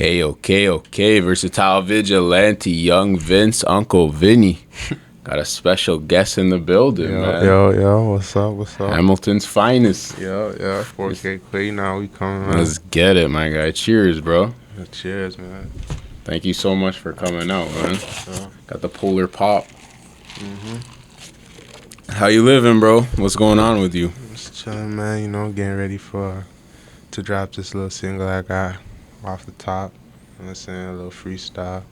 Okay. Versatile Vigilante, Young Vince, Uncle Vinny. Got a special guest in the building, man. Yo. What's up? Hamilton's finest. Yeah. 4K Quay now. We coming, man. Let's get it, my guy. Cheers, bro. Yeah, cheers, man. Thank you so much for coming out, man. So, Got the polar pop. How you living, bro? What's going on with you? just chilling, man. You know, getting ready to drop this little single I got off the top. I'm saying a little freestyle.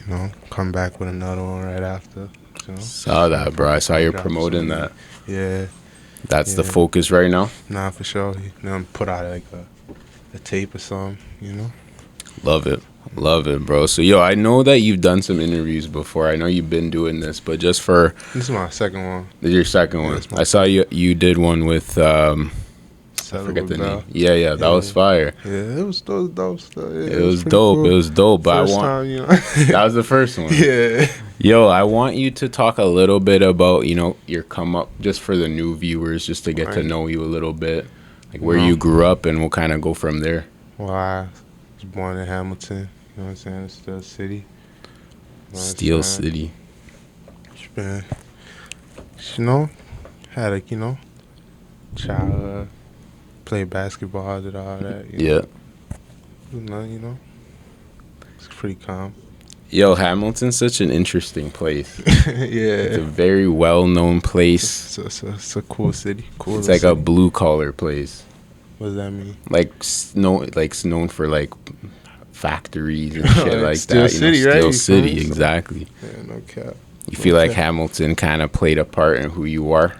You know, come back with another one right after. You know? Saw that, bro. I saw you promoting that. Yeah. That's the focus right now? Nah, for sure. You know, put out like a tape or something, you know? Love it, bro. So, yo, I know that you've done some interviews before. I know you've been doing this, but just for... This is my second one. This is your second one. I saw you did one with... I forget the name. Yeah, that was fire. Yeah, it was dope. It was dope. Cool. It was dope. But first time, you know. That was the first one. Yeah. Yo, I want you to talk a little bit about, you know, your come up, just for the new viewers, just to get to know you a little bit, like where you grew up, and we'll kind of go from there. Well, I was born in Hamilton. You know what I'm saying? Steel City. You know Steel City. You know, had a childhood. Played basketball, did all that. You know, it's pretty calm. Yo, Hamilton's such an interesting place. Yeah, it's a very well-known place. It's a cool city. It's like a blue-collar place. What does that mean? Like known for like factories and shit like Steel that. City, Steel right? City, exactly. Yeah, no cap. You feel like Hamilton kind of played a part in who you are?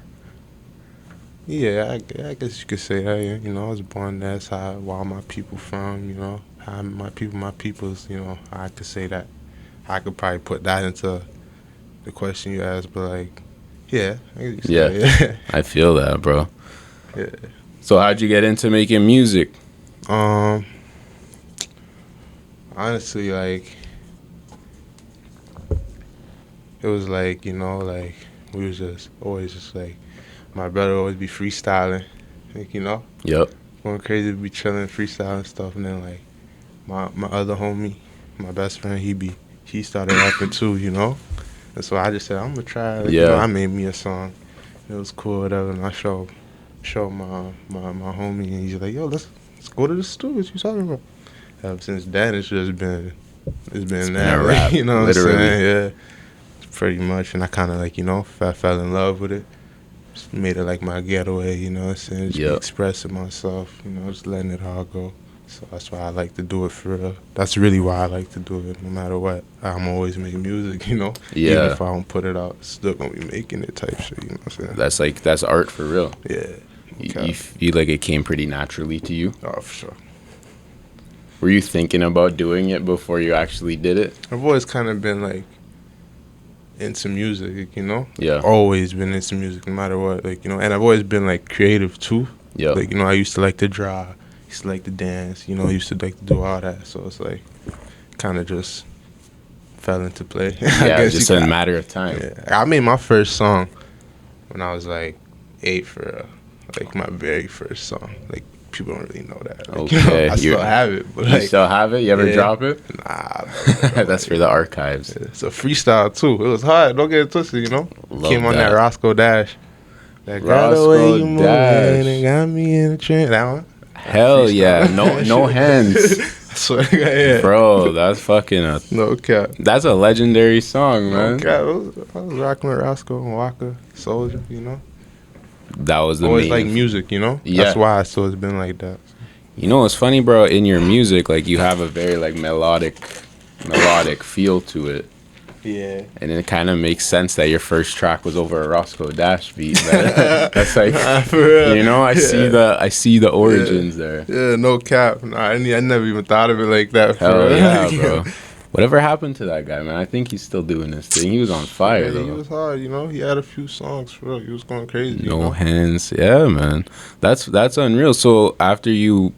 Yeah, I guess you could say that. Yeah. You know, I was born there. That's how all my people from. You know, how my people's. You know, I could say that. I could probably put that into the question you asked, but like, yeah, yeah. I feel that, bro. Yeah. So how'd you get into making music? Honestly, like, it was like, you know, like we was just always like. My brother always be freestyling, like, you know? Yep. Going crazy, be chilling, freestyling stuff. And then, like, my other homie, my best friend, he started rapping too, you know? And so I just said, I'm going to try it. Like, you know, I made me a song. It was cool, whatever. And I showed my homie, and he's like, yo, let's go to the studio. What you talking about? Ever since then, it's been that, rap, you know what literally. I'm saying? Yeah, pretty much. And I kind of, like, you know, fell in love with it. Just made it like my getaway, you know what I'm saying? Just expressing myself, you know, just letting it all go. So that's why I like to do it for real. That's really why I like to do it, no matter what. I'm always making music, you know? Yeah. Even if I don't put it out, still gonna be making it type shit, you know what I'm saying? That's art for real. Yeah. You feel like it came pretty naturally to you? Oh, for sure. Were you thinking about doing it before you actually did it? I've always kind of been like, into music, you know? Yeah. Always been into music, no matter what, like, you know? And I've always been, like, creative, too. Yeah. Like, you know, I used to like to draw. Used to like to dance, you know? I used to like to do all that. So it's, like, kind of just fell into play. Yeah, just a matter of time. Yeah. I made my first song when I was, like, 8 for real. Like, my very first song. Like, people don't really know that. Like, okay. You know, I still have it. But you still have it? You ever drop it? Nah. That's for the archives. Yeah, it's a freestyle, too. It was hard. Don't get it twisted, you know? Came on that Roscoe Dash. That Roscoe Dash. It got me in the train. That one? Hell yeah. No hands. I swear to God, yeah. Bro, that's fucking no cap. That's a legendary song, man. No cap. I was rocking with Roscoe and Waka, Soldier, you know? That was the always main. Like music, you know? Yeah. That's why it's always been like that. You know what's funny, bro? In your music, like, you have a very, like, melodic feel to it. Yeah. And it kind of makes sense that your first track was over a Roscoe Dash beat. That's like, for real. You know, I see the origins there. Yeah, no cap. Nah, I never even thought of it like that. Hell yeah, bro. Whatever happened to that guy, man? I think he's still doing this thing. He was on fire, though. He was hard, you know? He had a few songs, for real. He was going crazy. No hands. Yeah, man. That's unreal. So after you,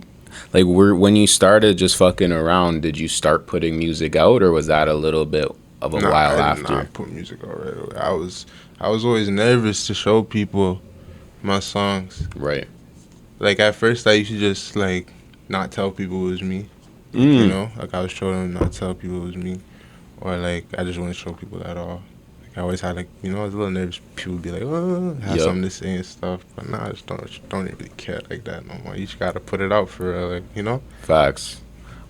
like, when you started just fucking around, did you start putting music out, or was that a little bit of a while after? I put music out right away. I was always nervous to show people my songs. Right. Like, at first, I used to just, like, not tell people it was me. You know, like I was showing them not to tell people it was me, or like I just wouldn't show people at all. Like I always had like, you know, I was a little nervous. People would be like, oh, have something to say and stuff, but nah, I just don't really care like that no more. You just gotta put it out for real, like, you know. Facts.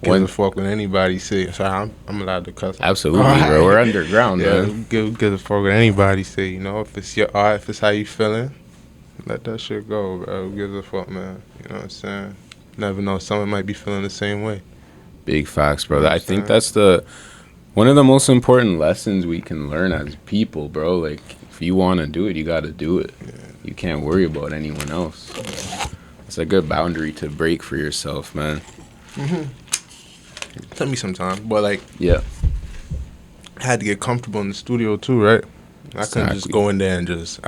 Gives a fuck when anybody say. Sorry, I'm allowed to cuss. Absolutely, bro. We're underground, man. Gives a fuck when anybody say. You know, if it's your art, if it's how you feeling, let that shit go, bro. Who gives a fuck, man? You know what I'm saying? Never know. Someone might be feeling the same way. Big facts, bro. I think that's one of the most important lessons we can learn as people, bro. Like, if you want to do it, you got to do it. Yeah. You can't worry about anyone else. It's a good boundary to break for yourself, man. Took me some time, but like, yeah, I had to get comfortable in the studio too, right? I couldn't just go in there and just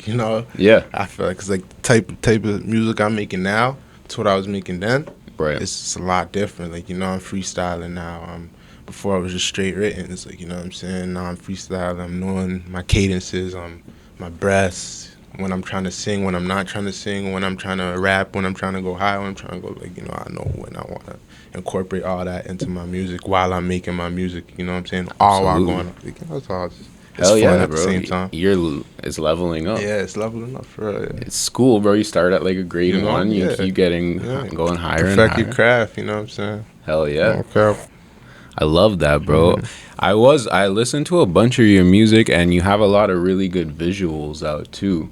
you know. Yeah, I feel like, cause like the type of music I'm making now to what I was making then. Right. It's a lot different. Like, you know, I'm freestyling now. Before I was just straight written. It's like, you know what I'm saying? Now I'm freestyling. I'm knowing my cadences, my breaths, when I'm trying to sing, when I'm not trying to sing, when I'm trying to rap, when I'm trying to go high, when I'm trying to go, like, you know, I know when I want to incorporate all that into my music while I'm making my music, you know what I'm saying? All while going, like, you know, it's all just, it's fun at the same time. It's leveling up. Yeah, it's leveling up for real. Yeah. It's school, bro. You start at like a grade 1, you keep getting going higher and higher. Perfect your craft, you know what I'm saying? Hell yeah. Okay. I love that, bro. I listened to a bunch of your music, and you have a lot of really good visuals out too.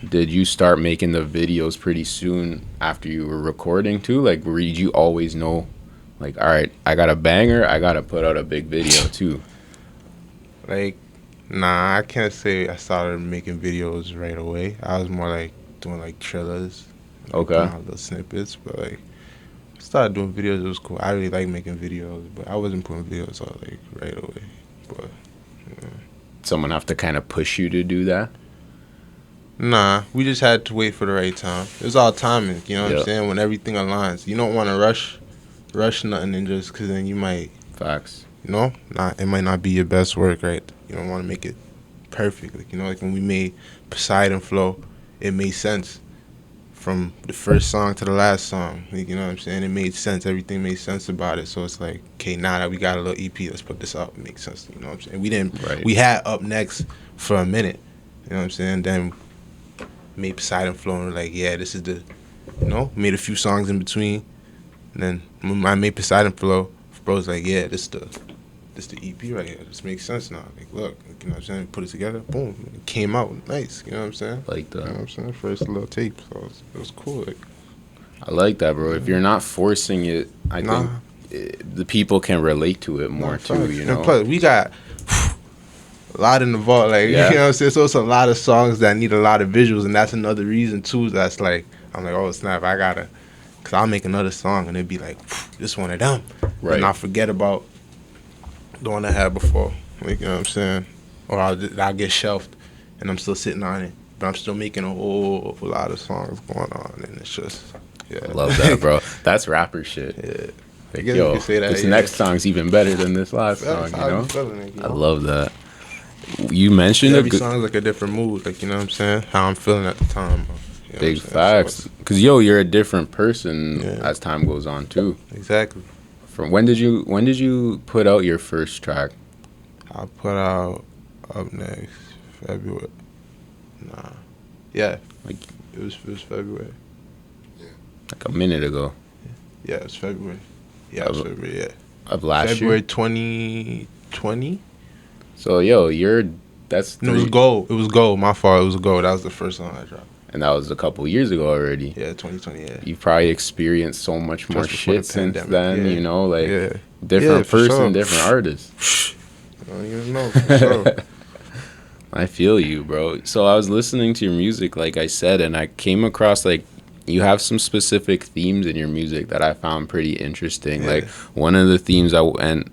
Did you start making the videos pretty soon after you were recording too? Like, did you always know, like, all right, I got a banger, I gotta put out a big video too? Like, nah, I can't say I started making videos right away. I was more like doing like trillers, little snippets, but like I started doing videos. It was cool. I really like making videos, but I wasn't putting videos out like right away. But someone have to kind of push you to do that? Nah, we just had to wait for the right time. It was all timing, you know what I'm saying? When everything aligns, you don't want to rush nothing, and just because then you might you know, it might not be your best work, right? You don't want to make it perfect. Like, you know, like when we made Poseidon Flow, it made sense from the first song to the last song. Like, you know what I'm saying? It made sense. Everything made sense about it. So it's like, okay, now that we got a little EP, let's put this up. It makes sense. You know what I'm saying? We had Up Next for a minute. You know what I'm saying? Then made Poseidon Flow, and we're like, yeah, this is the, you know, made a few songs in between. And then when I made Poseidon Flow, bro's like, yeah, this the EP right here. This makes sense now. Like, look, you know what I'm saying? Put it together, boom, it came out nice. You know what I'm saying? Like that. You know what I'm saying? First little tape, so it was cool. Like, I like that, bro. If you're not forcing it, I think the people can relate to it more too. You know. And plus, we got a lot in the vault. Like, you know what I'm saying? So it's a lot of songs that need a lot of visuals, and that's another reason too. That's like, I'm like, oh snap, I gotta. Cause I'll make another song and it'd be like, this one of them. Right. And I'll forget about the one I had before. Like, you know what I'm saying? Or I'll get shelved and I'm still sitting on it. But I'm still making a whole lot of songs going on. And it's just, Love that, bro. That's rapper shit. Yeah. Like, yo, this next song's even better than this last song, you know? I love that. You mentioned every song's like a different mood. Like, you know what I'm saying? How I'm feeling at the time. You know, big facts, because you're a different person as time goes on too. Exactly. From when did you put out your first track? I put out Up Next February. Yeah, like it was February. Yeah, like a minute ago. Yeah, it was February. Yeah, it was February. Yeah, of last February year. 2020. So it was Gold. It was Gold. My fault. It was Gold. That was the first song I dropped. And that was a couple years ago already. Yeah, 2020, yeah. You've probably experienced so much more shit since then, you know, like different sure. Different artist. I don't even know, for sure. I feel you, bro. So I was listening to your music, like I said, and I came across, like, you have some specific themes in your music that I found pretty interesting. Yeah. Like, one of the themes I wanted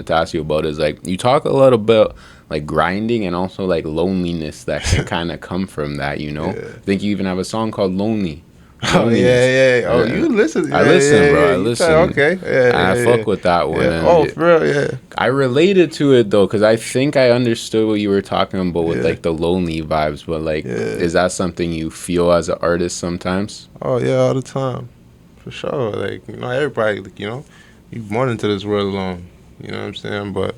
to ask you about is, like, you talk a lot about, like, grinding and also, like, loneliness that can kind of come from that, you know? I think you even have a song called Lonely. Oh, yeah. Oh, you listen. I listen, bro. I listen. Okay. Yeah, I fuck with that one. Yeah. Oh, for real, yeah. I related to it, though, because I think I understood what you were talking about with, like, the lonely vibes. But, like, is that something you feel as an artist sometimes? Oh, yeah, all the time. for sure. Like, you know, everybody, like, you know, you born into this world alone. You know what I'm saying? But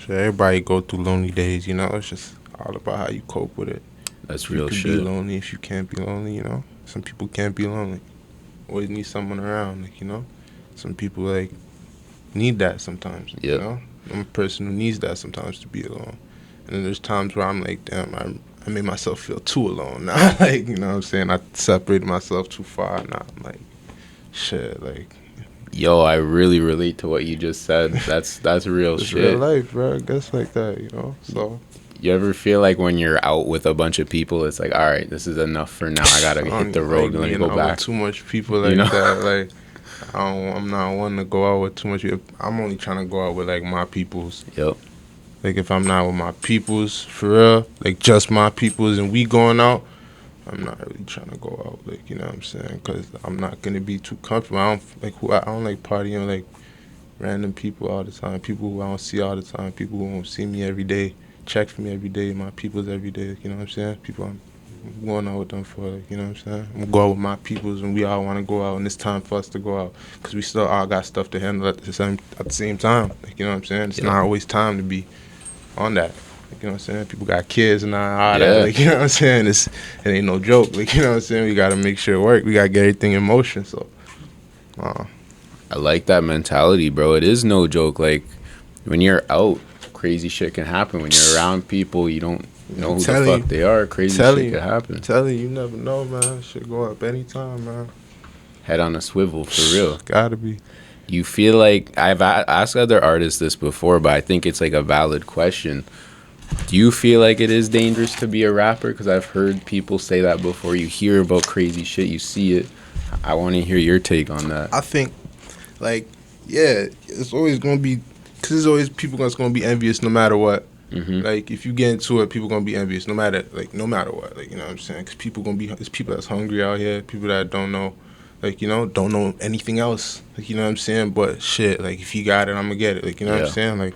so everybody go through lonely days. You know, it's just all about how you cope with it. That's If real you can shit. be lonely, if you can't be lonely, you know. Some people can't be lonely. Always need someone around, like, you know. Some people like need that sometimes. Yep. You know, I'm a person who needs that sometimes to be alone. And then there's times where I'm like, damn, I made myself feel too alone now. Like, you know what I'm saying? I separated myself too far. Now I'm like, shit, like. Yo, I really relate to what you just said. That's real It's shit. real life, bro. I guess like that, you know? So. You ever feel like when you're out with a bunch of people, it's like, all right, this is enough for now. I gotta hit the road. Let me go back. With too much people like, you know? That, like, I'm not one to go out with too much people. I'm only trying to go out with, like, my peoples. Yep. Like, if I'm not with my peoples, for real, like, just my peoples, and we going out, I'm not really trying to go out, like, you know what I'm saying? Because I'm not going to be too comfortable. I don't like partying, like, random people all the time. People who I don't see all the time. People who don't see me every day, check for me every day, my peoples every day, you know what I'm saying? People I'm going out with them for, like, you know what I'm saying? I'm going to go out with my peoples when we all want to go out, and it's time for us to go out. Because we still all got stuff to handle at the same time, like, you know what I'm saying? It's not always time to be on that. Like, you know what I'm saying? People got kids and all that. Like, you know what I'm saying? It ain't no joke. Like, you know what I'm saying? We got to make sure it work. We got to get everything in motion. So, I like that mentality, bro. It is no joke. Like, when you're out, crazy shit can happen. When you're around people, you don't know who the fuck they are. Crazy shit can happen. Telling you never know, man. Shit go up anytime, man. Head on a swivel, for real. Gotta be. You feel like, I've asked other artists this before, but I think it's like a valid question. Do you feel like it is dangerous to be a rapper? Because I've heard people say that before. You hear about crazy shit, you see it. I want to hear your take on that. I think, like, yeah, it's always going to be, because there's always people that's going to be envious no matter what. Mm-hmm. Like, if you get into it, people going to be envious no matter what. Like, you know what I'm saying? Because people going to be, there's people that's hungry out here, people that don't know, like, you know, don't know anything else. Like, you know what I'm saying? But shit, like, if you got it, I'm going to get it. Like, you know what I'm saying? Like,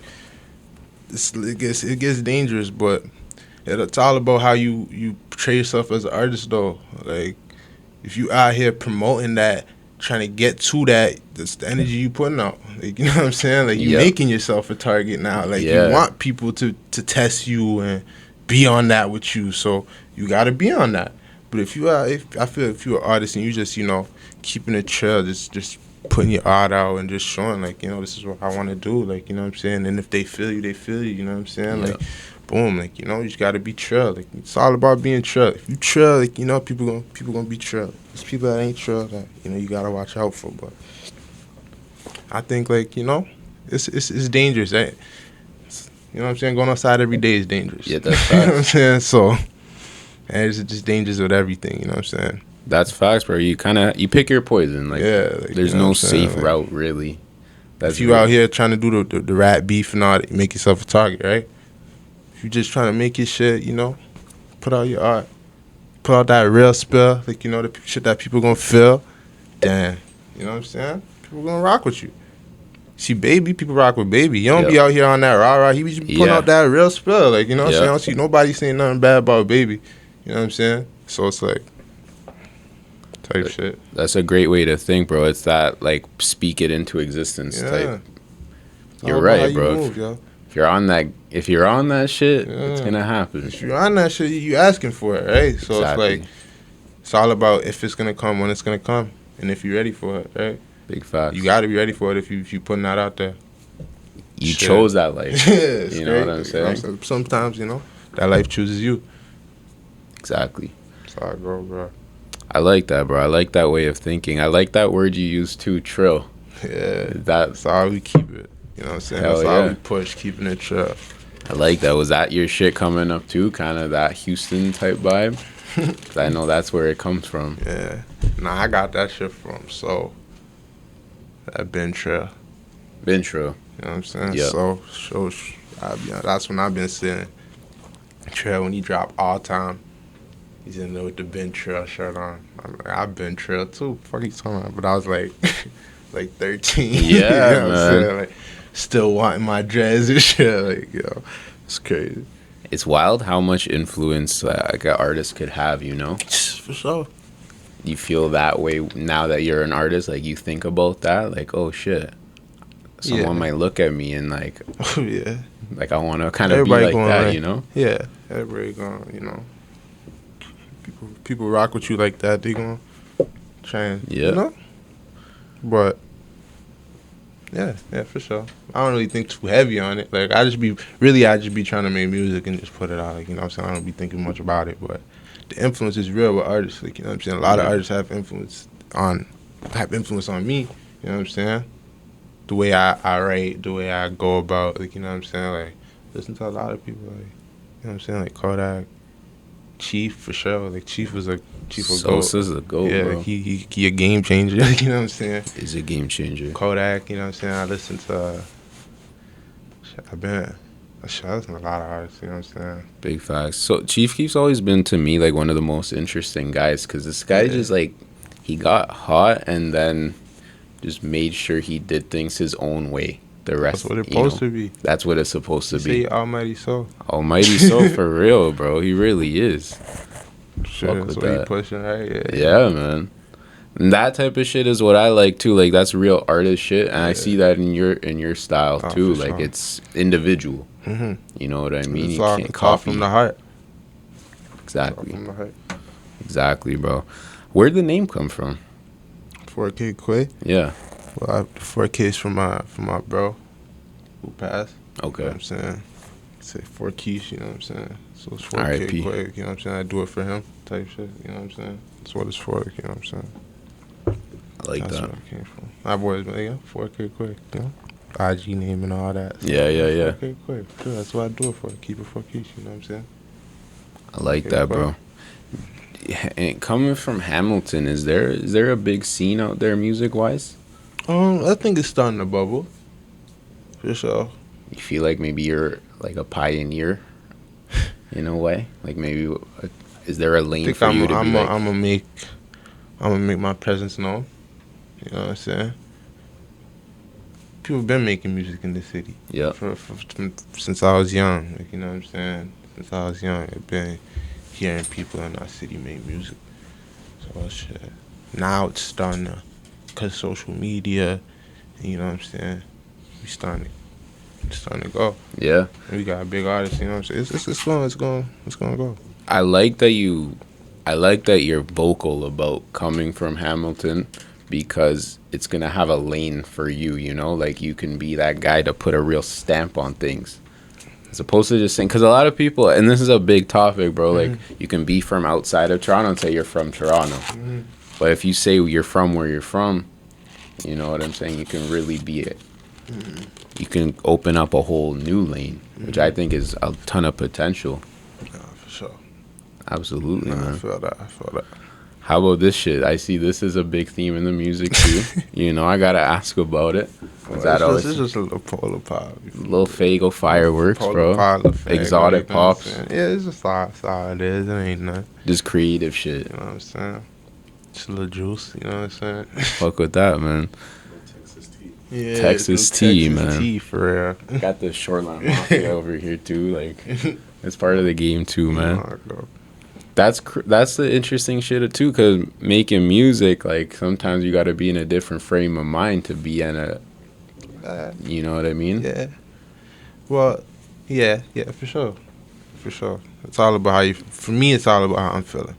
it gets dangerous, but it's all about how you portray yourself as an artist, though. Like, if you out here promoting that, trying to get to that, that's the energy you putting out. Like, you know what I'm saying? Like, you making yourself a target now. Like, you want people to test you and be on that with you, so you got to be on that. But if you're an artist and you just, you know, keeping it chill, just putting your art out and just showing, like, you know, this is what I want to do, like, you know what I'm saying? And if they feel you, they feel you, you know what I'm saying? Like, boom, like, you know, you just got to be chill. Like, it's all about being chill. If you chill, like, you know, people gonna be chill. There's people that ain't chill that, you know, you got to watch out for. But I think, like, you know, it's dangerous. You know what I'm saying? Going outside every day is dangerous. Yeah, that's facts. You know what I'm saying? So, and it's just dangerous with everything, you know what I'm saying? That's facts, bro. You pick your poison. Like, like, there's no safe route, really. That's if you out here trying to do the rap beef and all that, make yourself a target, right? If you just trying to make your shit, you know, put out your art, put out that real spill, like, you know, the shit that people gonna feel, damn, you know what I'm saying? People gonna rock with you. See, Baby, people rock with Baby. You don't be out here on that rah-rah. He be just putting out that real spill, like, you know what I'm saying? I don't see nobody saying nothing bad about Baby. You know what I'm saying? So it's like, type shit. That's a great way to think, bro. It's that, like, speak it into existence type. You're right, bro. If you're on that shit, it's gonna happen. If you're on that shit, you asking for it, right? So it's like, it's all about if it's gonna come, when it's gonna come, and if you're ready for it, right? Big facts. You gotta be ready for it if you putting that out there. You chose that life. You know what I'm saying? You know, sometimes, you know, that life chooses you. Exactly. That's how I go, bro. I like that, bro. I like that way of thinking. I like that word you used too, Trill. Yeah. That's how we keep it. You know what I'm saying? That's how we push, keeping it Trill. I like that. Was that your shit coming up too? Kind of that Houston type vibe? 'Cause I know that's where it comes from. Yeah. Nah, I got that shit from that been Trill. Been Trill. You know what I'm saying? Yeah. So that's when I've been seeing Trill when he drop All Time. He's in there with the Ben Trill shirt on. I'm like, I've been Trill too. Fuck you talking about? But I was like, like 13. Yeah, you know man. what I'm saying? Like, still wanting my dreads and shit. Like, yo, it's crazy. It's wild how much influence like an artist could have, you know? For sure. you feel that way now that you're an artist? Like, you think about that? Like, oh, shit. Someone might look at me and, like... yeah. Like, I want to kind of be like that, right. you know? Yeah. Everybody going, you know. People rock with you like that. They going to try and, you know? But... Yeah, for sure. I don't really think too heavy on it. Like, I just be trying to make music and just put it out. Like, you know what I'm saying? I don't be thinking much about it, but the influence is real with artists. Like, you know what I'm saying? A lot of artists have influence on me. You know what I'm saying? The way I write, the way I go about, like, you know what I'm saying? Like, listen to a lot of people, like, you know what I'm saying? Like, Kodak, Chief, for sure. Like, Chief was a GOAT. Sosa's a GOAT, yeah, bro. He a game changer, you know what I'm saying? He's a game changer. Kodak, you know what I'm saying? I listen to, I listen to a lot of artists, you know what I'm saying? Big facts. So, Chief Keef's always been, to me, like, one of the most interesting guys, because this guy just, like, he got hot and then just made sure he did things his own way. The rest, that's what it's supposed to be. That's what it's supposed to be. Say Almighty Soul. Almighty Soul for real, bro. He really is. Sure, that's what he pushing, right? Yeah, man. And that type of shit is what I like too. Like, that's real artist shit, and I see that in your style too. Like, sure. It's individual. Mm-hmm. You know what I mean? You can't copy from the heart. Exactly. From the heart. Exactly, bro. Where'd the name come from? 4K Quay. Yeah. Well, 4K is from my bro who passed. Okay. You know what I'm saying? Say 4 keys, you know what I'm saying? So it's 4K Quay, you know what I'm saying? I do it for him type shit, you know what I'm saying? That's what it's for, you know what I'm saying? I like That's that. where it came from. My boys, yeah, 4K Quay, you know? IG name and all that. So yeah. 4K Quay, sure, that's what I do it for. Keep it 4 keys, you know what I'm saying? I like that, bro. And coming from Hamilton, is there a big scene out there music-wise? I think it's starting to bubble. For sure. You feel like maybe you're like a pioneer in a way? Like, maybe is there a lane for you to be like... I'm gonna make my presence known. You know what I'm saying? People been making music in the city. Yeah. Since I was young. Like, you know what I'm saying? Since I was young, I've been hearing people in our city make music. So shit. Now it's starting to, cause social media, you know what I'm saying? It's starting to go. Yeah. And we got a big artist, you know what I'm saying? It's gonna go. I like that you're vocal about coming from Hamilton, because it's gonna have a lane for you, you know? Like, you can be that guy to put a real stamp on things, as opposed to just saying, because a lot of people, and this is a big topic, bro, like, you can be from outside of Toronto and say you're from Toronto. But if you say you're from where you're from, you know what I'm saying, you can really be it. You can open up a whole new lane, which I think is a ton of potential. Yeah, for sure. Absolutely, man. I feel that. How about this shit? I see this is a big theme in the music too. You know, I gotta ask about it. It's just a little polar pop. Little Fago fireworks, polar bro. Pop, Exotic pops. Yeah, it's just all it is. It ain't nothing. Just creative shit. You know what I'm saying? Just a little juice. You know what I'm saying? Fuck with that, man. Yeah, Texas tea, man. Texas tea, for real. Got the Shoreline Mafia over here too. Like, it's part of the game too, man. That's the interesting shit too, because making music, like, sometimes you got to be in a different frame of mind to be in a, you know what I mean? Yeah. Well, yeah, for sure. It's all about for me, it's all about how I'm feeling.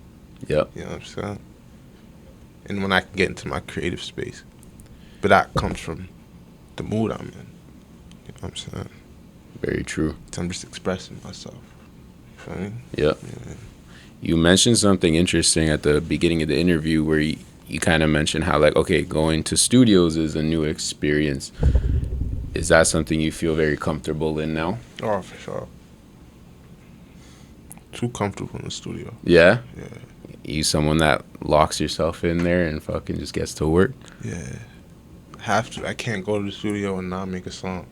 Yep. You know what I'm saying? And when I can get into my creative space. But that comes from the mood I'm in. You know what I'm saying? Very true. So I'm just expressing myself. You feel me? Yep. Yeah. You mentioned something interesting at the beginning of the interview where you kind of mentioned how, like, okay, going to studios is a new experience. Is that something you feel very comfortable in now? Oh, for sure. Too comfortable in the studio. Yeah? Yeah. You someone that locks yourself in there and fucking just gets to work? Yeah. I have to. I can't go to the studio and not make a song.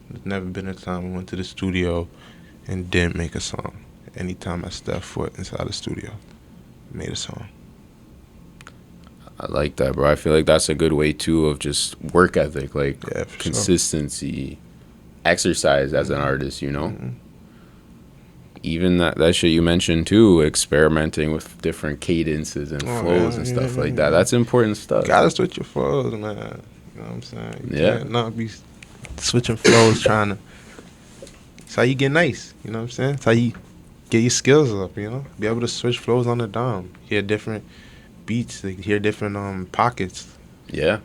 There's never been a time I went to the studio and didn't make a song. Anytime I step foot inside the studio, made a song. I like that, bro. I feel like that's a good way too of just work ethic, like, consistency, exercise as an artist, you know. even that shit you mentioned too, experimenting with different cadences and flows and stuff like that. That's important stuff. You gotta switch your flows, man. You know what I'm saying? You can't not be switching flows trying to. It's how you get nice. You know what I'm saying? It's how you get your skills up, you know? Be able to switch flows on the dime. Hear different beats, like hear different pockets. Yeah.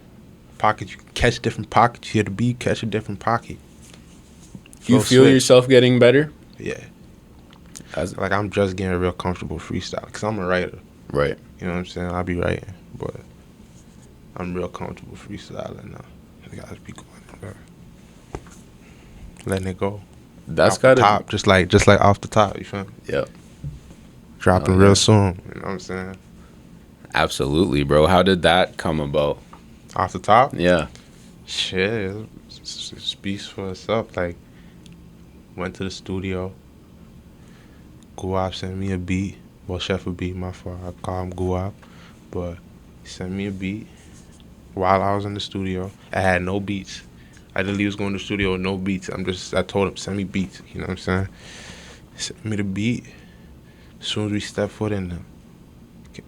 Pockets, you catch different pockets. You hear the beat, catch a different pocket. You feel yourself getting better? Yeah. Like I'm just getting real comfortable freestyle because I'm a writer. Right. You know what I'm saying? I'll be writing, but I'm real comfortable freestyling now. I gotta be going there. Letting it go. That's got top, just like off the top. You feel me? Yep. Dropping real soon. You know what I'm saying? Absolutely, bro. How did that come about? Off the top? Yeah. Shit, it speaks for itself. Like, went to the studio. Guap sent me a beat. Well, Chef a beat, my fault. I call him Guap. But he sent me a beat while I was in the studio. I had no beats. I literally was going to the studio with no beats. I told him, send me beats. You know what I'm saying? He sent me the beat. As soon as we step foot in there,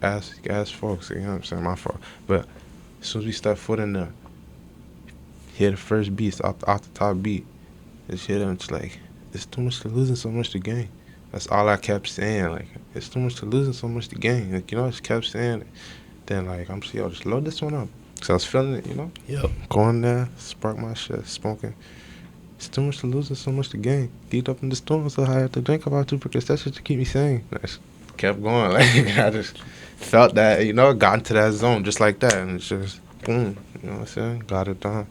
ask folks, you know what I'm saying? My fault. But as soon as we step foot in there, hear the first beats off the top beat. Just hear them, just like, it's too much to lose and so much to gain. That's all I kept saying. Like, it's too much to lose and so much to gain. Like, you know, I just kept saying it. Then, like, I'm saying, yo, just load this one up. Because I was feeling it, you know? Yep. Going there, spark my shit, smoking. It's too much to lose and so much to gain. Geeked up in the storm, so I had to drink about 2 because that's what to keep me sane. I just kept going. Like, I just felt that, you know, got into that zone just like that. And it's just, boom, you know what I'm saying? Got it done.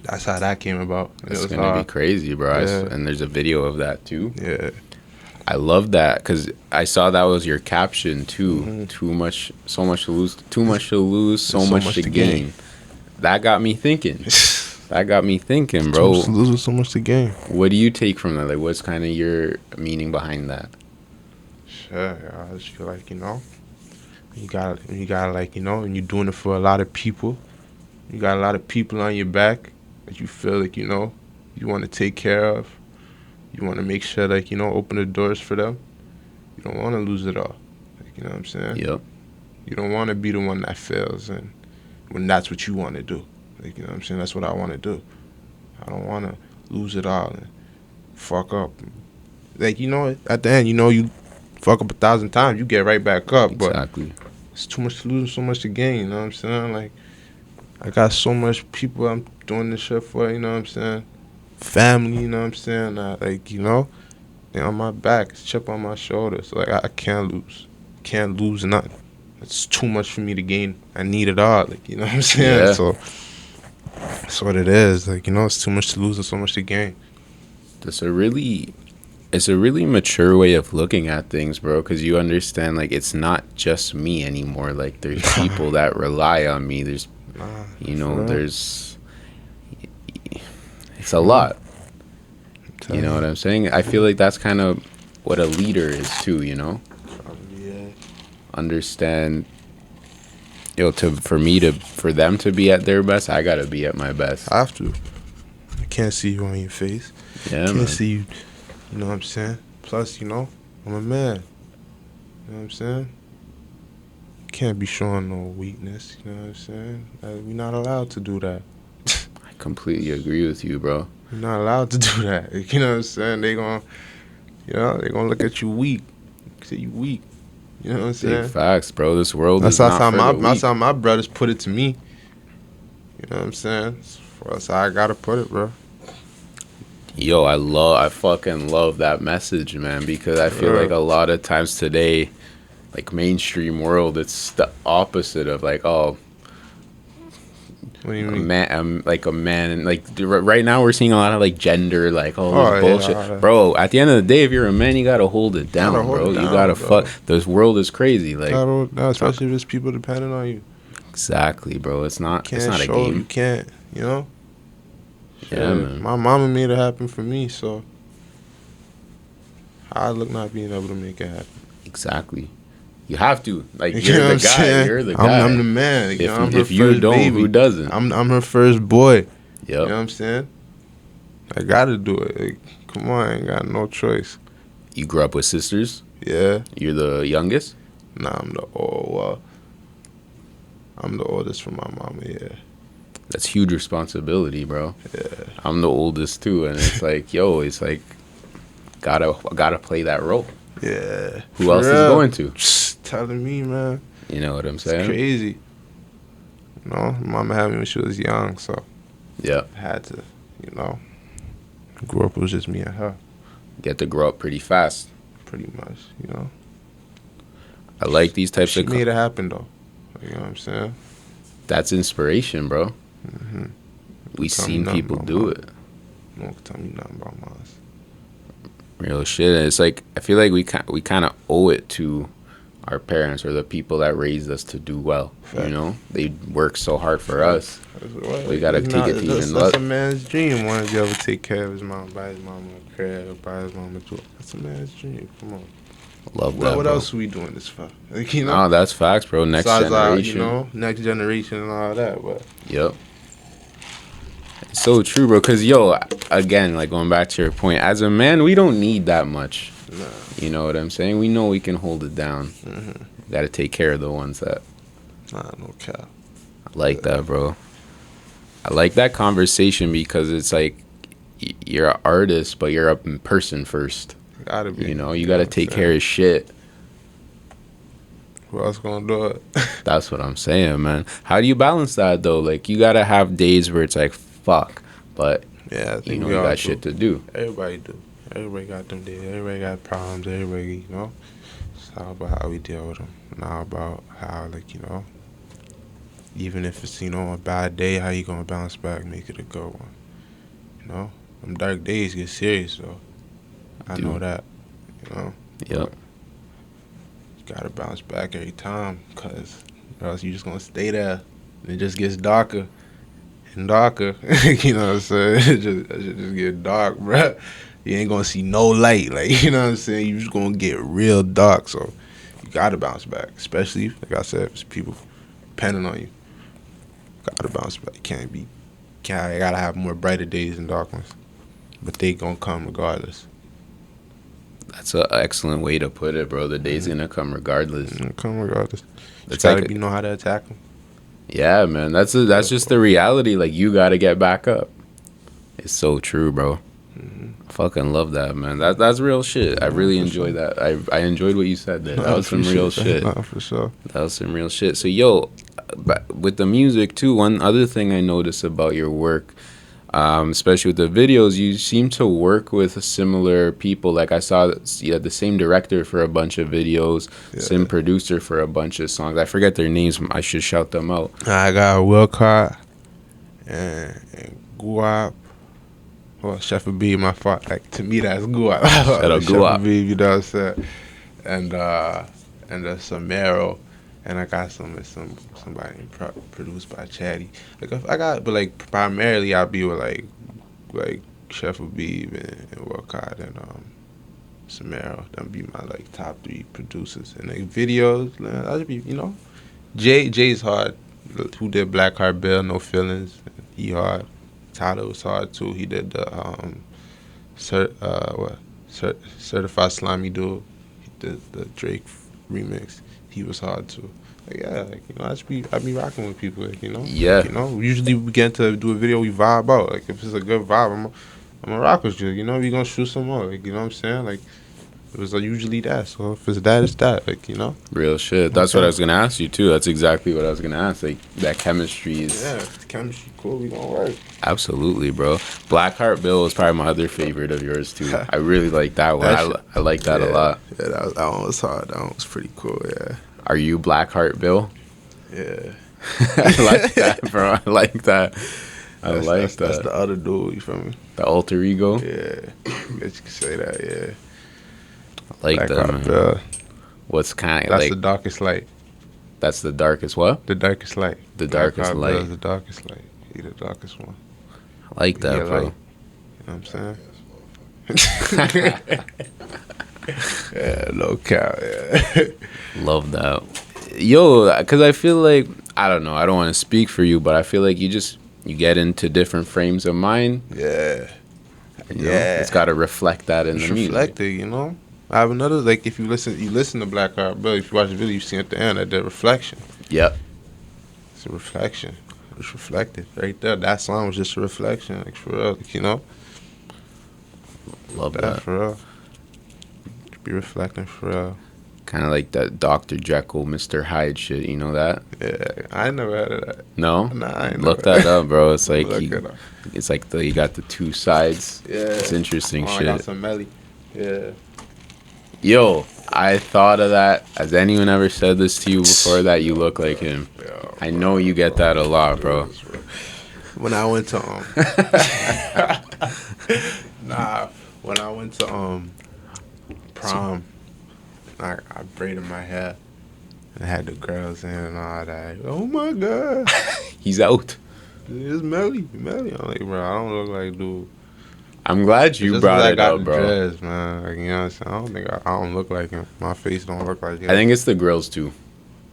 That's how that came about. It's going to be crazy, bro. Yeah. And there's a video of that, too. Yeah. I love that because I saw that was your caption, too. Mm-hmm. So much to lose, so much to gain. That got me thinking. Bro. So much to lose, so much to gain. What do you take from that? Like, what's kind of your meaning behind that? Sure, I just feel like, you know, you gotta like, you know, and you're doing it for a lot of people. You got a lot of people on your back that you feel like, you know, you want to take care of. You want to make sure, like, you know, open the doors for them. You don't want to lose it all. Like, you know what I'm saying? Yep. You don't want to be the one that fails and when that's what you want to do. Like, you know what I'm saying? That's what I want to do. I don't want to lose it all and fuck up. Like, you know, at the end, you know, you fuck up 1,000 times, you get right back up. Exactly. But it's too much to lose and so much to gain, you know what I'm saying? Like, I got so much people I'm doing this shit for, you know what I'm saying? Family, you know what I'm saying? Like, you know, they're on my back, it's chip on my shoulder. So, like, I can't lose. Can't lose nothing. It's too much for me to gain. I need it all, like, you know what I'm saying? Yeah. So, that's what it is. Like, you know, it's too much to lose and so much to gain. It's a really mature way of looking at things, bro, because you understand, like, it's not just me anymore. Like, there's people that rely on me. There's, you know, there's, it's a lot. You know what I'm saying? I feel like that's kind of what a leader is, too, you know? Yeah. Understand, you know, for them to be at their best, I gotta be at my best. I have to. I can't see you on your face. Yeah, Can't see you. You know what I'm saying? Plus, you know, I'm a man. You know what I'm saying? Can't be showing no weakness. You know what I'm saying? We're not allowed to do that. I completely agree with you, bro. We're not allowed to do that. You know what I'm saying? They gonna look at you weak. Say you weak. You know what I'm saying? Big facts, bro. This world is not for the weak. That's how my brothers put it to me. You know what I'm saying? That's how I gotta put it, bro. Yo, I fucking love that message, man, because I feel like a lot of times today, like, mainstream world, it's the opposite of, like, oh, what do you mean? a man, and, like, right now we're seeing a lot of, like, gender, like, this bullshit. Yeah, bro, at the end of the day, if you're a man, you gotta hold it down, bro. You gotta fuck. This world is crazy, like, especially if there's people depending on you. Exactly, bro. It's not a game. You can't, you know? Yeah, man. My mama made it happen for me, so I look not being able to make it happen. Exactly. You have to. Like, you you're the guy. Saying? You're the guy. I'm the man. Like, if you don't, baby. Who doesn't? I'm her first boy. Yep. You know what I'm saying? I gotta do it. Like, come on, I ain't got no choice. You grew up with sisters? Yeah. You're the youngest? Nah, I'm the oldest from my mama, yeah. That's huge responsibility, bro. Yeah. I'm the oldest too, and it's like, yo, it's like, gotta play that role. Yeah. Who else is going to? Telling me, man. You know what I'm saying? It's crazy. You know, mama had me when she was young, so yeah, I had to, you know. Grew up, it was just me and her. Get to grow up pretty fast. Pretty much, you know. I like these types she of... She made it happen, though. You know what I'm saying? That's inspiration, bro. Mm-hmm. We seen people do it. No one can tell me nothing about mine. Real shit. And it's like, I feel like we kind of owe it to our parents or the people that raised us to do well. Fact. You know, they work so hard for us. We gotta take it to even less. That's a man's dream. Want to be able to take care of his mom, buy his mama a crib, buy his mama a tool. That's a man's dream. Come on. Love that. What bro. else are we doing this for? Like, you know. Oh, that's facts, bro. Next generation. You know, next generation and all that. But yep. It's so true, bro. Cause yo, again, like going back to your point, as a man, we don't need that much. Nah. You know what I'm saying? We know we can hold it down. Mm-hmm. Got to take care of the ones that. Nah, no cap. I like that, bro. I like that conversation because it's like you're an artist, but you're up in person first. Gotta be. You know, you got to take care of shit. Who else gonna do it? That's what I'm saying, man. How do you balance that though? Like, you gotta have days where it's like, fuck, but yeah, I think you know, you got shit to do. Everybody do. Everybody got them days. Everybody got problems. Everybody, you know. It's all about how we deal with them. Not about how, like, you know, even if it's, you know, a bad day, how you gonna bounce back, make it a good one. You know, them dark days get serious though. I know that. You know. Yep. You gotta bounce back every time, cause or else you just gonna stay there. And it just gets darker and darker. You know what I'm saying? It just get dark, bruh. You ain't gonna see no light. Like, you know what I'm saying? You just gonna get real dark. So you gotta bounce back, especially like I said, if people depending on you. Gotta bounce back. You gotta have more brighter days than dark ones, but they gonna come regardless. That's an excellent way to put it, bro. The day's gonna come regardless. Come regardless. It's gotta be know how to attack them. Yeah, man. That's just the reality. Like, you gotta get back up. It's so true, bro. Mm-hmm. I fucking love that, man. That's real shit. I really enjoyed that. I enjoyed what you said there. That was some real shit. For sure. That was some real shit. So, yo, with the music too, one other thing I noticed about your work, especially with the videos, you seem to work with similar people. Like, I saw you had the same director for a bunch of videos, same producer for a bunch of songs. I forget their names. I should shout them out. I got Wilcott and Guap. Well, Chef B, my fault. Like, to me, that's Guap. Shout out Guap. Chef B, you know what I'm saying? And the Samero. And I got somebody produced by Chatty. Like, if I got, but like primarily I'll be with like Chef Abib and Wilcott and Samero. Them be my like top 3 producers. And like videos, man, I'll be, you know, Jay's hard. Who did BlackHeartBill, No Feelings? He hard. Tyler was hard too. He did the Certified Slimy Dude. He did the Drake remix. He was hard too. Like, yeah, like, you know, I be rocking with people, like, you know. Yeah. Like, you know, usually we get to do a video, we vibe out. Like, if it's a good vibe, I'm gonna rock with you. You know, we gonna shoot some more. Like, you know what I'm saying? Like, it was usually that. So if it's that, it's that. Like, you know. Real shit. That's what I was gonna ask you too. That's exactly what I was gonna ask. Like, that chemistry is. Yeah, if the chemistry cool, we gonna work. Absolutely, bro. BlackHeartBill was probably my other favorite of yours too. I really like that one. I like that a lot. Yeah, that one was hard. That one was pretty cool. Yeah. Are you BlackHeartBill? Yeah. I like that, bro. I like that. That's the other dude, you feel me? The alter ego? Yeah. I guess you could say that, yeah. I like that, man. What's kind of that's like... the darkest light. That's the darkest what? The darkest light. The darkest light. Is the darkest light. He the darkest one. I like that, bro. Light. You know what I'm saying? Yeah, no cow, yeah. Love that. Yo, because I feel like, I don't know, I don't want to speak for you, but I feel like you get into different frames of mind. Yeah. It's got to reflect that in the music. Reflect it, you know. I have another, like, if you listen to BlackHeartBill, if you watch the video, you see at the end that the reflection. Yep. It's a reflection. It's reflected right there. That song was just a reflection, like, for real, like, you know. Love that. For real. Be reflecting for real. Kind of like that Dr. Jekyll, Mr. Hyde shit. You know that? Yeah, I ain't never heard of that. No? Nah, I ain't Look that up, bro. It's like it's like you got the two sides. Yeah. It's interesting shit. I got some Melly. Yeah. Yo, I thought of that. Has anyone ever said this to you before that you look like him? Yo, I know you get that a lot, bro. When I went to when I went to prom, I braided my hair and had the girls in and all that. Oh my god, he's out. It's Melly. I'm like, bro, I don't look like dude. I'm glad you brought it up, bro. Dress, man. Like, you know what I'm saying? I don't think I don't look like him. My face don't look like him. I think it's the girls too.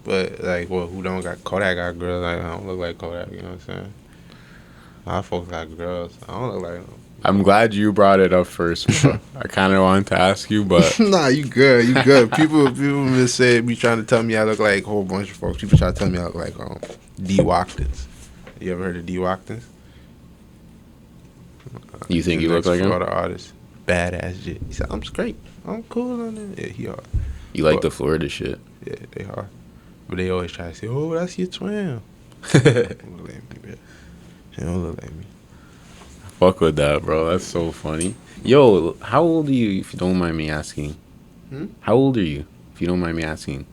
But like, well, who don't got Kodak got girls? Like, I don't look like Kodak. You know what I'm saying? My folks got girls. I don't look like them. I'm glad you brought it up first, bro. I kind of wanted to ask you, but nah, you good. You good. People be trying to tell me I look like a whole bunch of folks. People try to tell me I look like D. Watkins. You ever heard of D. Watkins? You think you look like him? Florida artist, badass shit. He said, "I'm straight. I'm cool on it." Yeah, he hard. You like the Florida shit? Yeah, they hard. But they always try to say, "Oh, that's your twin." He don't look like me, bro. He don't look like me. Fuck with that, bro. That's so funny. Yo, how old are you, if you don't mind me asking? How old are you, if you don't mind me asking?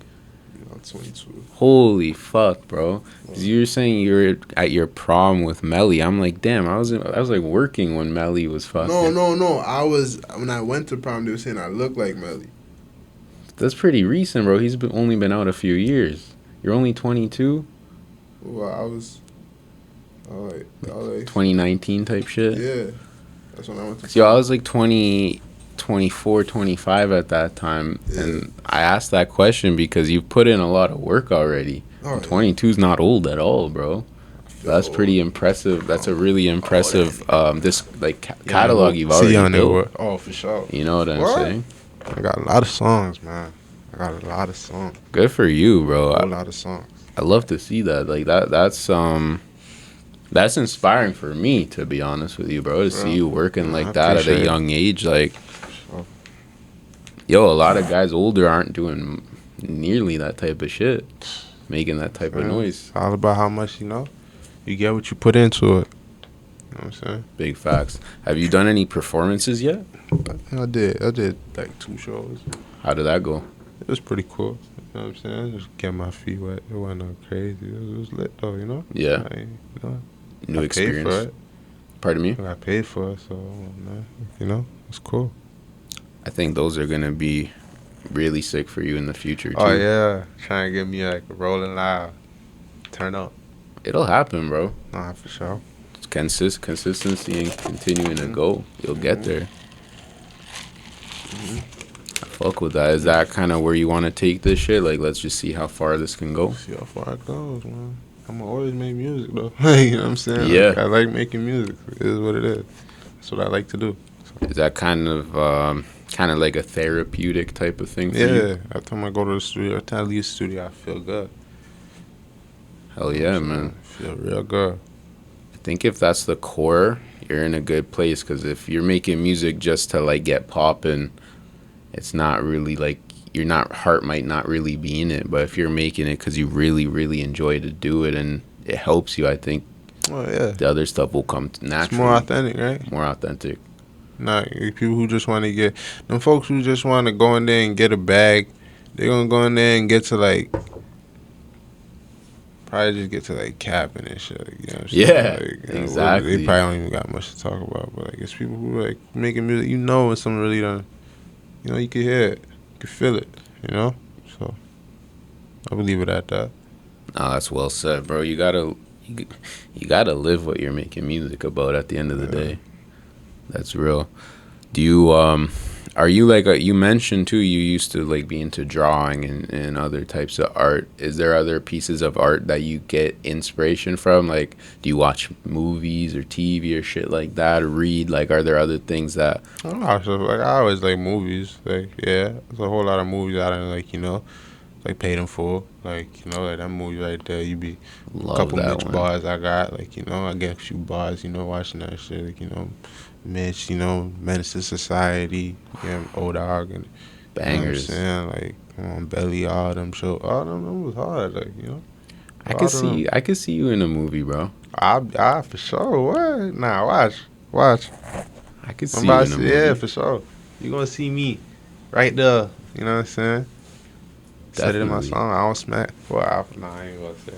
I'm 22. Holy fuck, bro. Because you were saying you were at your prom with Melly. I'm like, damn, I was like working when Melly was fucking. No. When I went to prom, they were saying I look like Melly. That's pretty recent, bro. He's only been out a few years. You're only 22? Well, I was like 2019 type shit? Yeah. That's when I went to prom. Yo, I was like 24, 25 at that time. Yeah. And I asked that question because you've put in a lot of work already. 22's not old at all, bro. That's pretty impressive. That's a really impressive catalog you've already built. Oh, for sure. You know what I'm saying? I got a lot of songs, man. I got a lot of songs. Good for you, bro. A lot of songs. I love to see that. Like that's inspiring for me, to be honest with you, bro. To see you working like that at a young age, like. Yo, a lot of guys older aren't doing nearly that type of shit, making that type of noise. It's all about how much, you get what you put into it. You know what I'm saying? Big facts. Have you done any performances yet? I did like 2 shows. How did that go? It was pretty cool. You know what I'm saying? Just get my feet wet. It wasn't no crazy. It was lit though, you know? Yeah. New experience. Paid for it. Pardon me? I got paid for it, so, it's cool. I think those are going to be really sick for you in the future, too. Oh, yeah. Trying to get me, like, rolling loud. Turn up. It'll happen, bro. Nah, for sure. It's consistency and continuing to go. You'll get there. I fuck with that. Is that kind of where you want to take this shit? Like, let's just see how far this can go. See how far it goes, man. I'm going to always make music, though. You know what I'm saying? Yeah. I like making music. It is what it is. That's what I like to do. So. Is that kind of like a therapeutic type of thing for you? Yeah. Every time I go to the studio, every time I leave the studio, I feel good. Hell yeah, man. I feel real good. I think if that's the core, you're in a good place. Because if you're making music just to, like, get poppin', it's not really, like, heart might not really be in it. But if you're making it because you really, really enjoy to do it and it helps you, I think the other stuff will come naturally. It's more authentic, right? More authentic. Not people who just want to get, them folks who just want to go in there and get a bag, they're going to go in there and get to, like, probably just get to, like, capping and shit. You know what I'm saying? Yeah, exactly. They probably don't even got much to talk about. But, like, it's people who, like, making music, when someone really done, you can hear it. You can feel it, So, I would leave it at that. No, that's well said, bro. You gotta live what you're making music about at the end of the day. That's real. Do you, are Are you like you mentioned too? You used to like be into drawing and other types of art. Is there other pieces of art that you get inspiration from? Like, do you watch movies or TV or shit like that? Or read? Like, are there other things that? I don't know. So, like I always like movies. Like yeah, there's a whole lot of movies out there. Like like Paid in Full. Like like that movie right there. You be a Love couple that Mitch one. bars I got. Like I get a few bars. Watching that shit. Like Mitch. Menace to Society. Yeah, Old Dog and. You know what I'm Bangers. saying? Like, Belly, all them show, all them was hard. Like, I all could of them. see. I could see you in a movie, bro. I for sure. What? Nah, watch. I could I'm see you about to in a say, yeah, movie. for sure. You gonna see me right there. You know what I'm saying? Said it in my Definitely. song. I don't smack. Well, nah, I ain't gonna say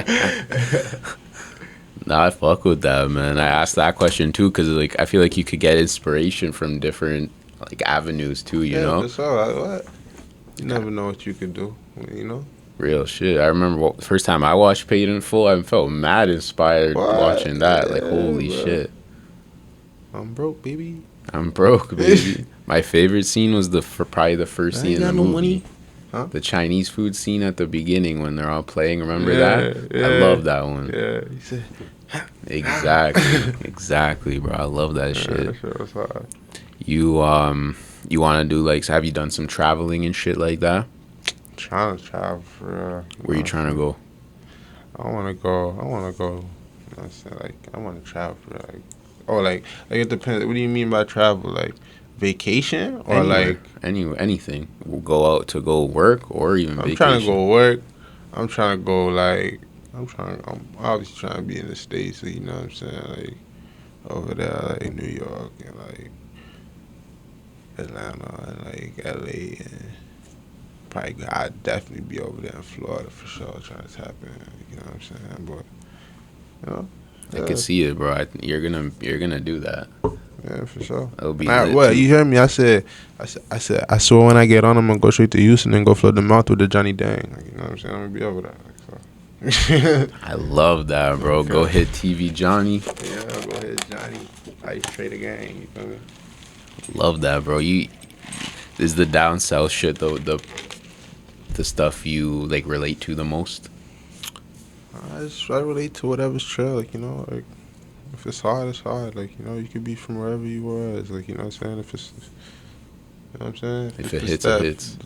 that. Nah, I fuck with that, man. I asked that question too because like I feel like you could get inspiration from different like avenues too. You Yeah, know, for sure. Like, what? You never know what you could do. You know? real shit. I remember the first time I watched Paid in Full. I felt mad inspired What? watching that. Like, Yeah, holy bro. shit, I'm broke, baby. I'm broke, baby. My favorite scene was probably the first I scene ain't in the got no money. movie. Huh? The Chinese food scene at the beginning when they're all playing. Remember that? Yeah, I yeah, love that one. yeah. He said, Exactly. Exactly, bro. I love that yeah, shit. that shit was hard. You you want to do like have you done some traveling and shit like that? Trying to travel for real. You Where know you what I'm trying to saying? go? I want to go. You know what I'm saying? Like, I want to travel for like, oh, like it depends. What do you mean by travel? Like, vacation or Anywhere. like, Anything. We'll go out to go work or even I'm trying to vacation. go work. I'm trying to go like, I'm obviously trying to be in the States. So you know what I'm saying? Like, over there, like New York and like Atlanta and like LA and probably I'd definitely be over there in Florida for sure trying to tap in. You know what I'm saying? But you know, I could yeah, see it, bro. You're gonna do that. yeah, for sure. It'll be And lit well, too. you hear me? I saw when I get on, I'm gonna go straight to Houston and go flood the mouth with the Johnny Dang. Like, you know what I'm saying? I'm gonna be over that. Like, so. I love that, bro. Go Okay. hit TV Johnny. Yeah, go ahead, Johnny. Ice trade again. You feel me? Love that, bro. You is the down south shit though the stuff you like relate to the most? I just try to relate to whatever's chill. Like, like if it's hard, it's hard. Like, you could be from wherever you was. Like, you know what I'm saying? You know what I'm saying? If it If it's hits, it that, hits.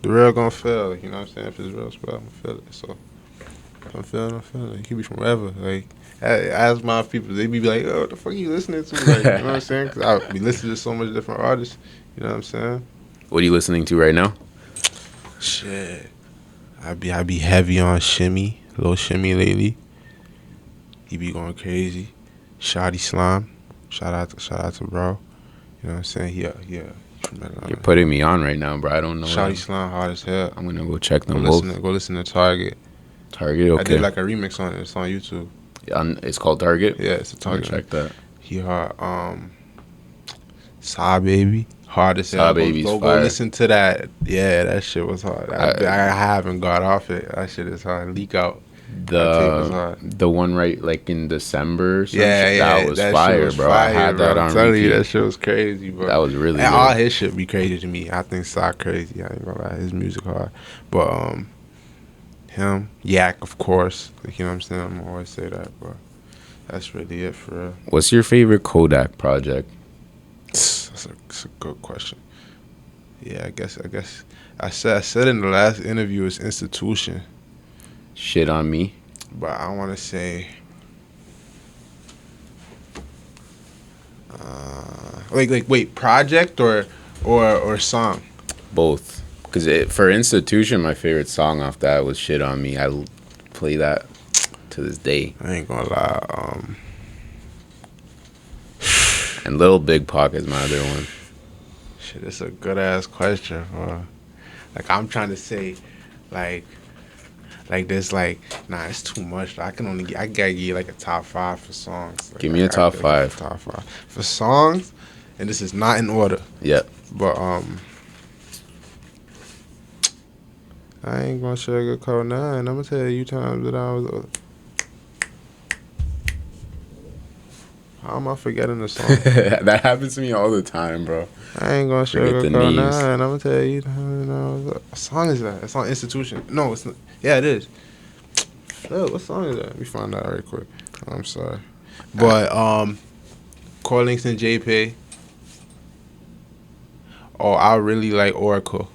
the real gonna feel. Like, you know what I'm saying? If it's real spell, I'm gonna feel it. So, if I'm feeling it. You could be from wherever. Like, I ask my people, they be like, oh, what the fuck you listening to? Like, you know what I'm saying? Because I be listening to so much different artists. You know what I'm saying? What are you listening to right now? Shit. I be heavy on Shimmy. Little Shimmy lately. He be going crazy. Shoddy Slime. Shout out to bro. You know what I'm saying? Yeah. He's from You're Atlanta. putting me on right now, bro. I don't know Shoddy them. Slime hard as hell. I'm gonna go check Go them listen to both. go listen to Target. Target, I did okay. like a remix on it. It's on YouTube. It's called Target. Yeah, it's a I'm gonna Target. check that. He hard. Saw Baby. Hard as Saw hell. Baby's Go fire. listen to that. Yeah, that shit was hard. I I, haven't got off it. That shit is hard. Leak out. That tape is the hard. the one right like in December or some Yeah, shit, that yeah, was that shit fire, was bro. I fire, had that bro. I'm on telling you, repeat. that shit was crazy, bro. That was really And all lit. his shit be crazy to me. I think Saw crazy. I ain't gonna lie, his music hard. But him, Yak, of course. Like, you know what I'm saying? I'm gonna always say that, but that's really it for real. What's your favorite Kodak project? That's a good question. Yeah, I guess I said in the last interview it's Institution, Shit on Me. but I want to say wait, project or song. Both. Because for Institution, my favorite song off that was Shit on Me. Play that to this day. I ain't gonna lie. And Little Big Pocket's my other one. Shit, it's a good ass question, bro. Like, I'm trying to say, like this, like, nah, it's too much. I gotta give you like a top 5 for songs. Like, Give me a top I gotta give 5. Top 5 for songs, and this is not in order. Yep. But I ain't gonna share a good code 9. I'm gonna tell you times that I was. How am I forgetting the song? That happens to me all the time, bro. I ain't gonna Forget the sugarcoat names. nah, and I'm gonna tell you, what song is that? It's on Institution. No, it's not. Yeah, it is. What song is that? Let me find out right quick. I'm sorry. But, Core Links and JPay. Oh, I really like Oracle.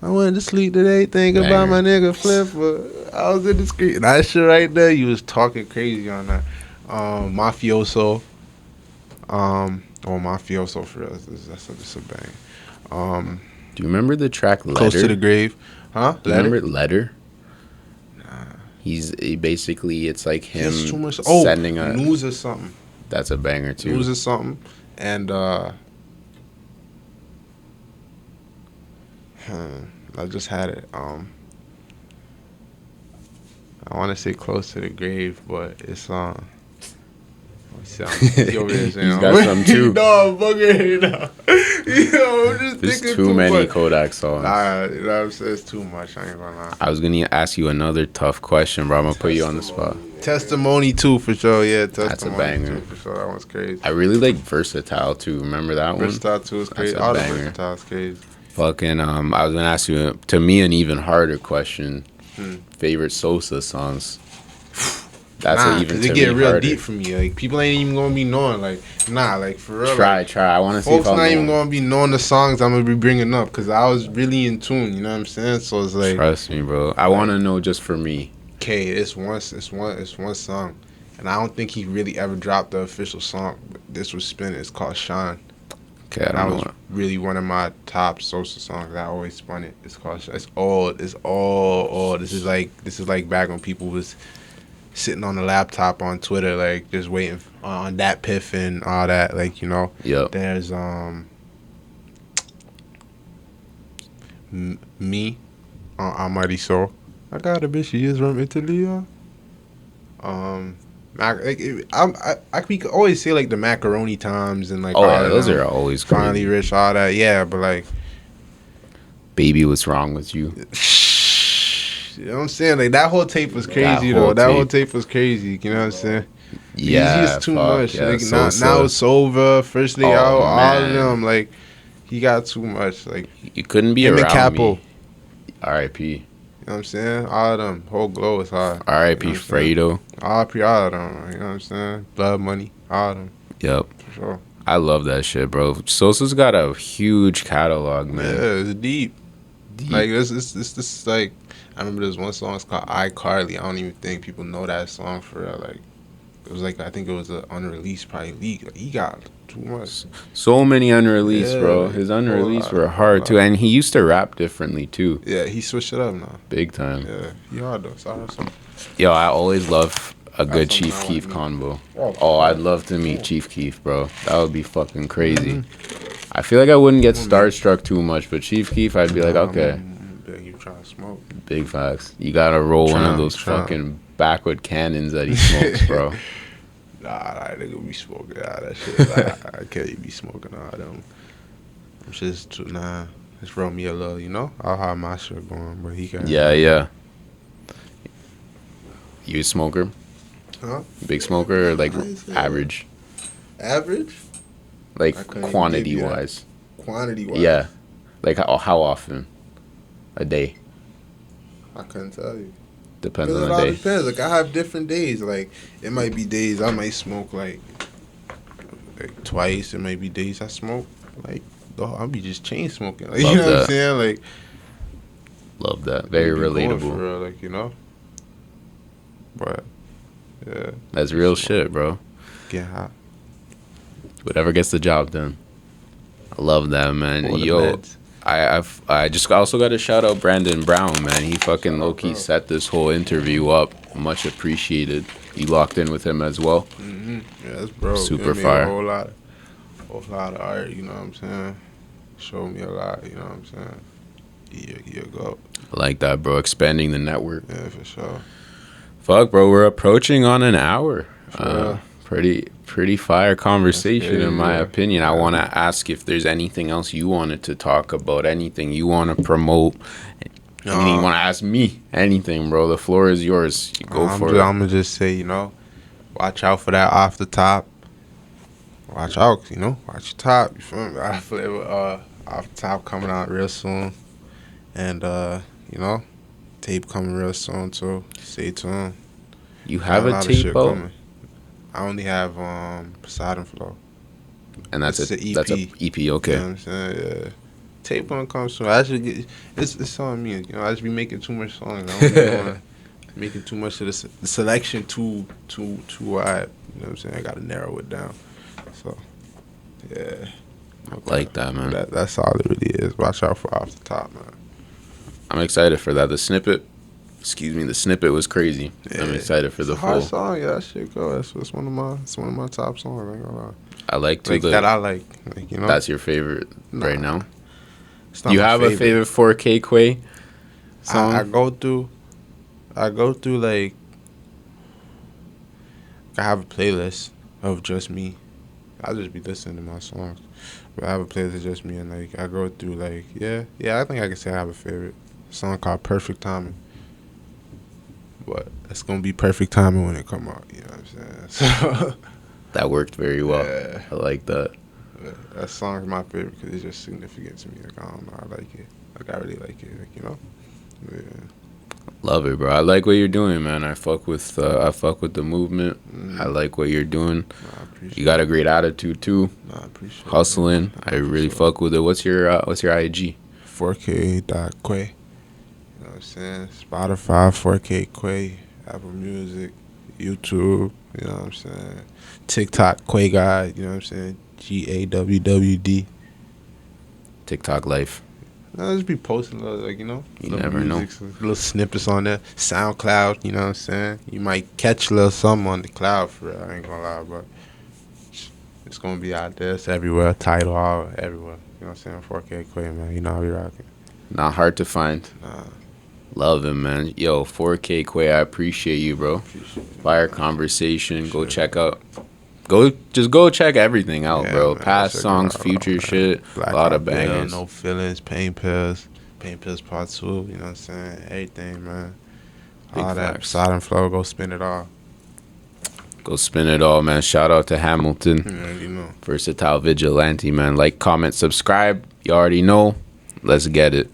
I went to sleep today thinking about my nigga Flipper. I was in the street. That shit right there, you was talking crazy on that. Mafioso. Mafioso for real. That's a bang. Do you remember the track Letter? Close to the Grave. Huh? Do you remember Letter? Basically, it's like him sending a news or something. That's a banger too. News or something, and I just had it. I want to say Close to the Grave, but it's He's got some too. No, fucking no. I'm just There's thinking too many much. Kodak songs. Nah, it's too much. I ain't gonna lie. I was gonna ask you another tough question, bro. I'm gonna put you on the spot. Testimony too, for sure. Yeah, Testimony. That's a banger. Too, for sure. That one's crazy. I really like Versatile too. Remember that one? Versatile too is crazy. All the Versatile is crazy. Fucking I was gonna ask you, to me, an even harder question. Favorite Sosa songs. That's it get real harder. Deep for me. Like, people ain't even gonna be knowing. Like, like for real. Try. I want to see. Folks not even gonna be knowing the songs I'm gonna be bringing up because I was really in tune. You know what I'm saying? So it's like, trust me, bro. I want to know just for me. Okay, it's one song, and I don't think he really ever dropped the official song. But this was spinning. It's called Shine. Okay, I don't know. That was really one of my top Sosa songs. I always spun it. It's called Shine. It's all. This is like back when people was sitting on the laptop on Twitter, like just waiting on that piff and all that, like, you know. Yep. There's me on Almighty Soul. I got a bitch. She is from Italy. We could always say like the Macaroni Times and like. Oh yeah, those are always crazy. Finally Rich, all that. Yeah, but like. Baby, what's wrong with you? You know what I'm saying? Like, that whole tape was crazy, though. That whole tape was crazy. You know what I'm saying? Yeah. He's too much. Yeah, like, now it's over. First day out, all of them. Like, he got too much. Like, you couldn't be around Capo. Me. R.I.P. You know what I'm saying? All of them. Whole glow is hard. R.I.P. You know Fredo. R.I.P. all of them. You know what I'm saying? Blood Money. All of them. Yep. For sure. I love that shit, bro. Sosa's got a huge catalog, man. Yeah, it's deep. Like, this like, I remember there's one song, it's called iCarly. I don't even think people know that song for real. Like, it was like, I think it was an unreleased, probably leak. Like, he got too much. So many unreleased, bro. His unreleased were hard, too. And he used to rap differently, too. Yeah, he switched it up now. Big time. Yeah, he hard, though. Sorry, yo, I always love a good Chief Keef convo. Oh, I'd love to meet Chief Keef, bro. That would be fucking crazy. I feel like I wouldn't get starstruck too much, but Chief Keef, I'd be like, okay. You trying to smoke? Big facts. You gotta roll one of those fucking backwood cannons that he smokes, bro. Nah, that nigga be smoking. Nah, that shit. I can't be smoking all them. I'm just just roll me a little, you know. I'll have my shit going, but he got. Yeah. You a smoker? Huh? Big smoker or like average? Average? Like quantity wise. Quantity wise. Yeah. Like how often? A day. I couldn't tell you. Depends on the day. It all depends. Like, I have different days. Like, it might be days I might smoke like twice. It might be days I smoke like I'll be just chain smoking. Like, you know what I'm saying? Like, love that. Very relatable. For real, like, you know. But yeah, that's real shit, bro. Get hot. Whatever gets the job done. I love that, man. Yo, I just also got to shout out Brandon Brown, man. He fucking low-key set this whole interview up. Much appreciated. You locked in with him as well? Mm-hmm. Yes, bro. Super fire. A whole lot of art, you know what I'm saying? Showed me a lot, you know what I'm saying? Year ago. I like that, bro. Expanding the network. Yeah, for sure. Fuck, bro. We're approaching on an hour. Pretty fire conversation, in my opinion. I want to ask if there's anything else you wanted to talk about, anything you want to promote, anything you want to ask me, anything, bro. The floor is yours. You go for it. I'm going to just say, you know, watch out for that off the top. watch out, you know, watch your top. You feel me? I feel off top coming out real soon, and you know, tape coming real soon too. Stay tuned. You Got have a a lot of tape shit out, coming. I only have Poseidon Flow. and that's It's a an EP. that's a EP. You know Okay, what I'm saying? Yeah. Tape gonna come soon. I should get it's on me. You know, I just be making too much songs. I don't be wanna making too much of the selection too wide. You know what I'm saying? I gotta narrow it down. So yeah. like that, man. That's all it really is. Watch out for off the top, man. I'm excited for that. The snippet was crazy. Yeah. I'm excited for It's the a hard full. song, yeah, that shit go. It's one of my top songs, I ain't gonna lie. I like to Like that I like you know. That's your favorite right now. It's Do not you my have a favorite 4K Quay song? I go through like I have a playlist of just me. I just be listening to my songs. But I have a playlist of just me and like I go through like yeah, I think I can say I have a favorite song called Perfect Timing. But it's gonna be perfect timing when it come out, you know what I'm saying? So That worked very well. yeah. I like that. That song is my favorite because it's just significant to me. Like, I don't know, I like it. Like, I really like it. Like, you know? Yeah. Love it, bro. I like what you're doing, man. I fuck with the movement. I like what you're doing. Nah, I appreciate You got a great attitude too. Nah, I appreciate Hustling. I really fuck with it. What's your IG? 4K.Quay. You know what I'm saying? Spotify, 4K Quay, Apple Music, YouTube, you know what I'm saying? TikTok, Quay Guy, you know what I'm saying? GAWWD. TikTok life. I'll just be posting little, like, you know, You little never know. little snippets on there. SoundCloud, you know what I'm saying? You might catch a little something on the cloud for real. I ain't gonna lie, but it's gonna be out there. It's everywhere. Tidal, all everywhere. You know what I'm saying? 4K Quay, man. You know how we rocking. Not hard to find. Nah. Love him, man. Yo, 4K Quay, I appreciate you, bro. Appreciate it. Fire conversation. Go check out. Go check everything out, Yeah, bro. man, Past check it songs, out, future man. shit, a lot of bangers. No Feelings, Pain Pills Part 2, you know what I'm saying? Everything, man. Big All that facts. Poseidon Flow, go spin it all. Go spin it all, man. Shout out to Hamilton. Yeah, you know. Versatile Vigilante, man. Like, comment, subscribe. You already know. Let's get it.